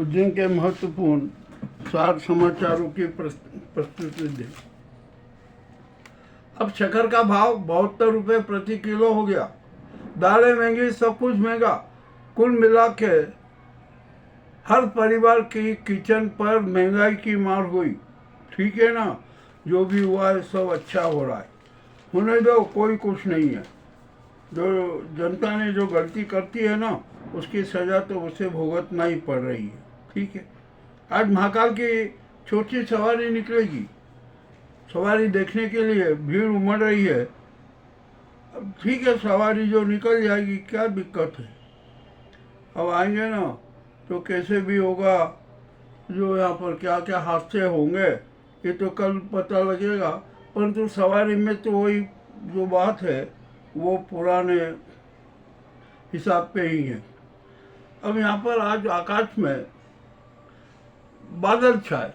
उज्जैन के महत्वपूर्ण 4 समाचारों की प्रस्तुति दें। अब शक्कर का भाव 72 रुपये प्रति किलो हो गया। दालें महंगी, सब कुछ महंगा। कुल मिला के हर परिवार की किचन पर महंगाई की मार हुई। ठीक है ना, जो भी हुआ है सब अच्छा हो रहा है, होने दो, कोई कुछ नहीं है। जो जनता ने जो गलती करती है ना, उसकी सज़ा तो उसे भुगतना ही पड़ रही है। ठीक है, आज महाकाल की छोटी सवारी निकलेगी। सवारी देखने के लिए भीड़ उमड़ रही है। अब ठीक है, सवारी जो निकल जाएगी, क्या दिक्कत है। अब आएंगे ना तो कैसे भी होगा, जो यहाँ पर क्या क्या हादसे होंगे ये तो कल पता लगेगा। परंतु सवारी में तो वही जो बात है वो पुराने हिसाब पे ही है। अब यहाँ पर आज आकाश में बादल छाए,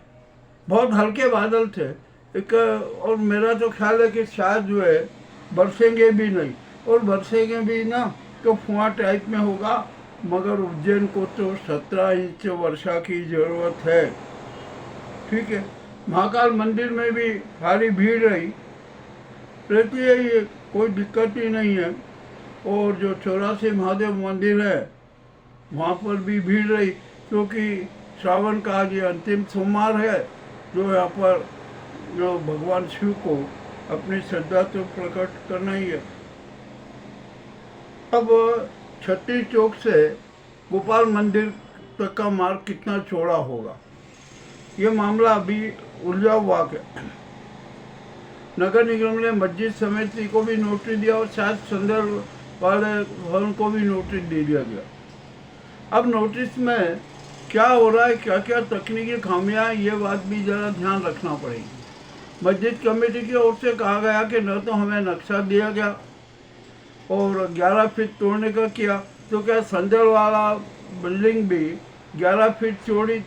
बहुत हल्के बादल थे एक, और मेरा तो ख्याल है कि शायद जो है बरसेंगे भी नहीं, और बरसेंगे भी ना तो फुआ टाइप में होगा। मगर उज्जैन को तो 17 इंच वर्षा की ज़रूरत है। ठीक है, महाकाल मंदिर में भी भारी भीड़ रहती है, ये कोई दिक्कत ही नहीं है। और जो 84 महादेव मंदिर है वहाँ पर भी भीड़ रही, क्योंकि श्रावण का आज ये अंतिम सोमवार है, जो यहाँ पर जो भगवान शिव को अपनी श्रद्धा तो प्रकट करना ही है। अब छत्तीस चौक से गोपाल मंदिर तक का मार्ग कितना चौड़ा होगा, ये मामला अभी उलझा हुआ है। नगर निगम ने मस्जिद समिति को भी नोटिस दिया और शायद संदर्भ वाले भवन को भी नोटिस दे दिया गया। अब नोटिस में क्या हो रहा है, क्या क्या तकनीकी खामियां, ये बात भी ज़रा ध्यान रखना पड़ेगी। मस्जिद कमेटी की ओर से कहा गया कि न तो हमें नक्शा दिया गया और 11 फीट तोड़ने का किया, तो क्या संदल वाला बिल्डिंग भी 11 फीट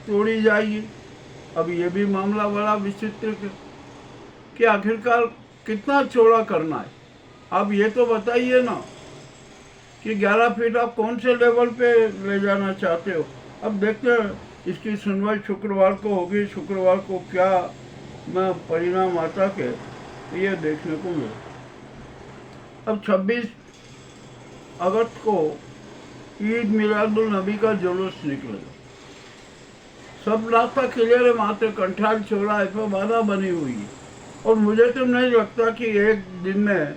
तोड़ी जाएगी। अब ये भी मामला बड़ा विचित्र कि आखिरकार कितना चौड़ा करना है। आप ये तो बताइए ना कि 11 फीट आप कौन से लेवल पे ले जाना चाहते हो। अब देखते हैं, इसकी सुनवाई शुक्रवार को होगी। शुक्रवार को क्या मैं परिणाम आता के ये देखने को मिला। अब 26 अगस्त को ईद मिलादुल नबी का जुलूस निकलेगा। सब रास्ता क्लियर है, मात्र कंठाल चौराहे पर बाधा बनी हुई है, और मुझे तो नहीं लगता कि एक दिन में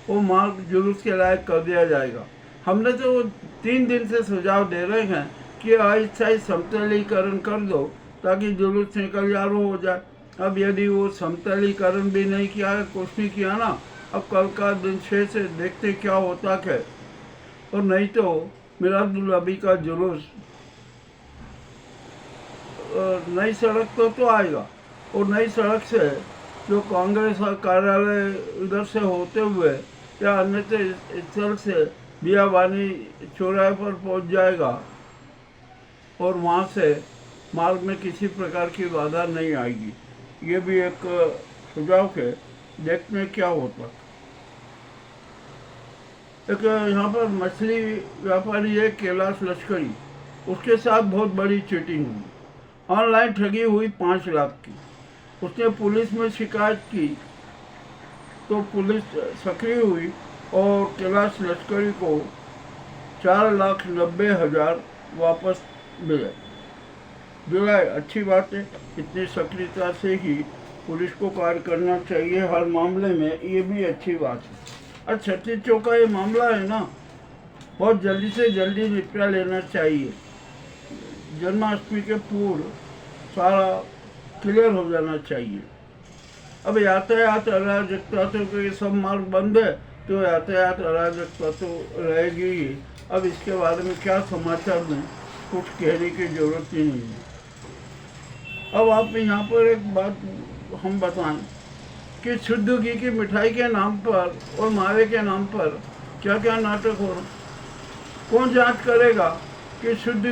वो मार्ग जुलूस के लायक कर दिया जाएगा। हमने तो 3 दिन से सुझाव दे रहे हैं कि अस्थायी समतलीकरण कर दो ताकि जुलूस निकल जारो हो जाए। अब यदि वो समतलीकरण भी नहीं किया है, कुछ नहीं किया ना, अब कल का दिन 6 से देखते क्या होता है। और नहीं तो मिलादुल नबी का जुलूस नई सड़क तो आएगा, और नई सड़क से जो कांग्रेस कार्यालय इधर से होते हुए या अन्यत्र स्थल से बियाबानी चौराहे पर पहुंच जाएगा, और वहां से मार्ग में किसी प्रकार की बाधा नहीं आएगी। ये भी एक सुझाव है, देखते हैं क्या होता। एक यहाँ पर मछली व्यापारी है कैलाश लश्करी, उसके साथ बहुत बड़ी चीटिंग हुई। ऑनलाइन ठगी हुई 5 लाख की। उसने पुलिस में शिकायत की तो पुलिस सक्रिय हुई और कैलाश लश्करी को 4,90,000 वापस दिलाए। अच्छी बात है, इतनी सक्रियता से ही पुलिस को कार्य करना चाहिए हर मामले में, ये भी अच्छी बात है। और छत्तीस चौक का ये मामला है ना, बहुत जल्दी से जल्दी निपटा लेना चाहिए। जन्माष्टमी के पूर्व सारा क्लियर हो जाना चाहिए। अब यातायात अराजकता तो ये सब मार्ग बंद है, तो यातायात अराजकता तो रहेगी ही। अब इसके बारे में क्या समाचार दें, कुछ कहने की जरूरत ही नहीं है। अब आप यहाँ पर एक बात हम बताएं कि शुद्ध घी की मिठाई के नाम पर और मावे के नाम पर क्या क्या नाटक हो रहा। कौन जांच करेगा कि शुद्ध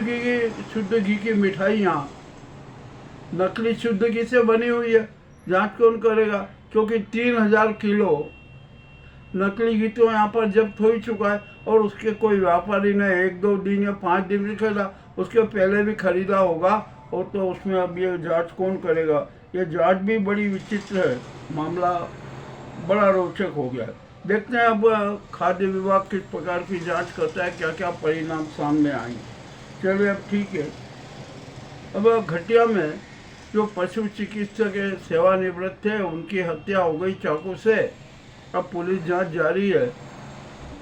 घी की मिठाई यहाँ नकली शुद्ध घी से बनी हुई है? जांच कौन करेगा? क्योंकि 3,000 किलो नकली घी तो यहाँ पर जब्त हो ही चुका है, और उसके कोई व्यापारी ने 1-2 दिन या 5 दिन में खरीदा, उसके पहले भी खरीदा होगा, और तो उसमें अब ये जांच कौन करेगा? ये जांच भी बड़ी विचित्र है, मामला बड़ा रोचक हो गया है। देखते हैं अब खाद्य विभाग किस प्रकार की जांच करता है, क्या क्या परिणाम सामने आएंगे। चलिए अब ठीक है। अब घटिया में जो पशु चिकित्सक सेवानिवृत्त थे, उनकी हत्या हो गई चाकू से। अब पुलिस जांच जारी है,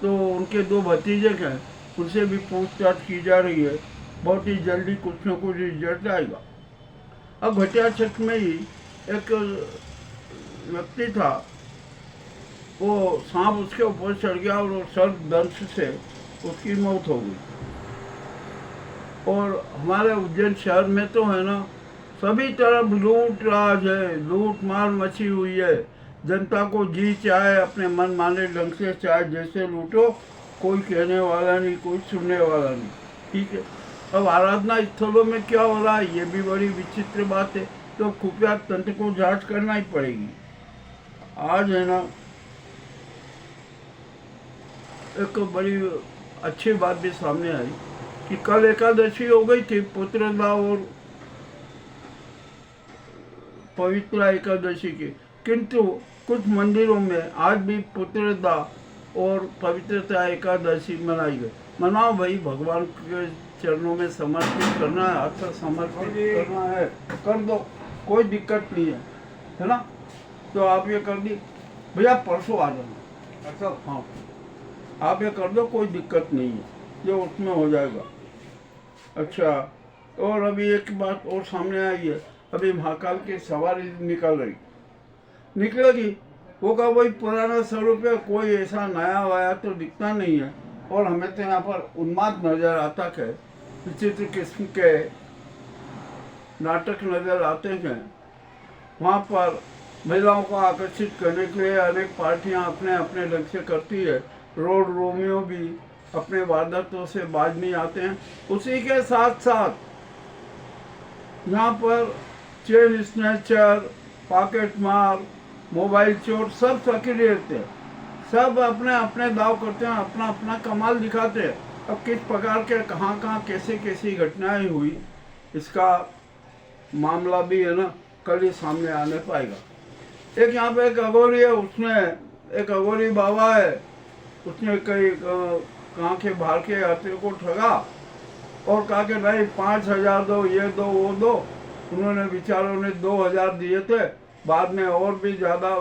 तो उनके 2 भतीजे हैं, उनसे भी पूछताछ की जा रही है। बहुत ही जल्दी कुछ न कुछ रिजल्ट आएगा। अब घटिया क्षेत्र में ही एक व्यक्ति था, वो सांप उसके ऊपर चढ़ गया और वो सर्प दंश से उसकी मौत हो गई। और हमारे उज्जैन शहर में तो है ना, सभी तरफ लूट राज है, लूट मार मची हुई है। जनता को जी चाहे अपने मन माने ढंग से चाहे जैसे लूटो, कोई कहने वाला नहीं, कोई सुनने वाला नहीं। ठीक है। अब आराधना स्थलों में क्या हो रहा है, ये भी बड़ी विचित्र बात है। तो खुफिया तंत्र को जांच करना ही पड़ेगी। आज है ना, एक बड़ी अच्छी बात भी सामने आई कि कल एकादशी हो गई थी, पुत्रदा और पवित्र एकादशी की, किंतु कुछ मंदिरों में आज भी पुत्रदा और पवित्रता एकादशी मनाई गई। मनाओ भाई, भगवान के चरणों में समर्पित करना है, आत्मा समर्पित करना है, कर दो, कोई दिक्कत नहीं है ना। तो आप ये कर दी भैया, परसों आ जाना। अच्छा हाँ, आप ये कर दो, कोई दिक्कत नहीं है, जो उसमें हो जाएगा। अच्छा, और अभी एक बात और सामने आई है। अभी महाकाल की सवारी निकलेगी। वो का वही पुराना स्वरूप है, कोई ऐसा नया वाया तो दिखता नहीं है। और हमें तो यहाँ पर उन्माद नजर आता है, विचित्र किस्म के नाटक नजर आते हैं। वहाँ पर महिलाओं को आकर्षित करने के लिए अनेक पार्टियां अपने अपने लक्ष्य करती है। रोड रोमियो भी अपने वारदातों से बाज नहीं आते हैं। उसी के साथ साथ यहाँ पर चेन स्नैचर, पॉकेट मार, मोबाइल चोर सब सक्रिय रहते हैं। सब अपने अपने दाव करते हैं, अपना अपना कमाल दिखाते हैं। अब किस प्रकार के कहाँ कहाँ कैसे कैसी घटनाएं हुई, इसका मामला भी है ना, कल ही सामने आने पाएगा। एक यहाँ पे एक अघोरी है, उसने एक अघोरी बाबा है, उसने कई कहाँ के बाहर के यात्रियों को ठगा और कहा कि नहीं 5,000 दो, ये दो वो दो। उन्होंने बेचारों ने 2,000 दिए थे, बाद में और भी ज़्यादा